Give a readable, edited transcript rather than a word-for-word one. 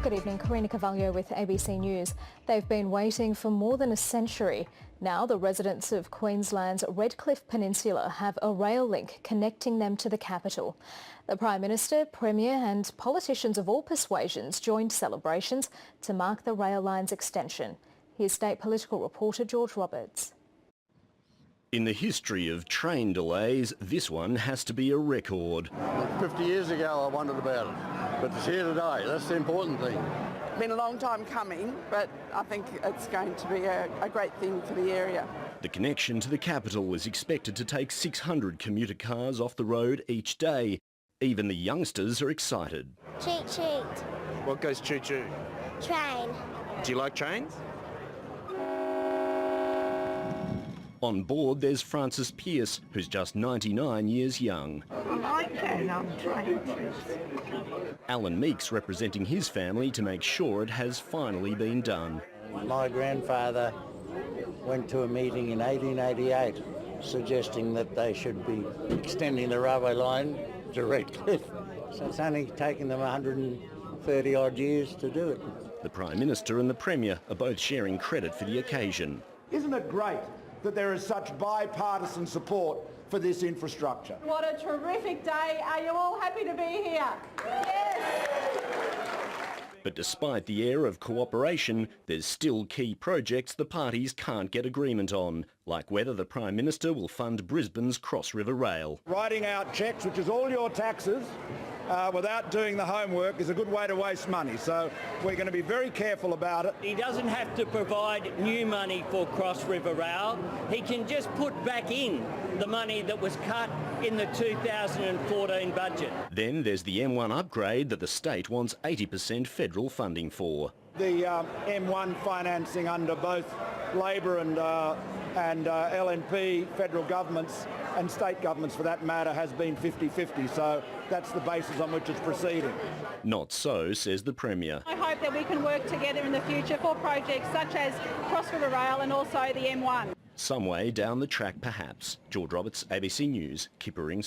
Good evening, Karina Carvalho with ABC News. They've been waiting for more than a century. Now the residents of Queensland's Redcliffe Peninsula have a rail link connecting them to the capital. The Prime Minister, Premier and politicians of all persuasions joined celebrations to mark the rail line's extension. Here's state political reporter George Roberts. In the history of train delays, this one has to be a record. 50 years ago I wondered about it, but it's here today. That's the important thing. It's been a long time coming, but I think it's going to be a great thing for the area. The connection to the capital is expected to take 600 commuter cars off the road each day. Even the youngsters are excited. Cheat, cheat. What goes choo-choo? Train. Do you like trains? On board, there's Frances Pearce, who's just 99 years young. I like going on trains. Alan Meeks representing his family to make sure it has finally been done. My grandfather went to a meeting in 1888 suggesting that they should be extending the railway line to Redcliffe. So it's only taken them 130 odd years to do it. The Prime Minister and the Premier are both sharing credit for the occasion. Isn't it great that there is such bipartisan support for this infrastructure? What a terrific day. Are you all happy to be here? Yes! But despite the air of cooperation, there's still key projects the parties can't get agreement on, like whether the Prime Minister will fund Brisbane's Cross River Rail. Writing out cheques, which is all your taxes, without doing the homework is a good way to waste money. So we're going to be very careful about it. He doesn't have to provide new money for Cross River Rail. He can just put back in the money that was cut in the 2014 budget. Then there's the M1 upgrade that the state wants 80% federal funding for. The M1 financing under both Labor and LNP, federal governments and state governments for that matter, has been 50-50, so that's the basis on which it's proceeding. Not so, says the Premier. I hope that we can work together in the future for projects such as Cross River Rail and also the M1. Some way down the track perhaps. George Roberts, ABC News, Kippering.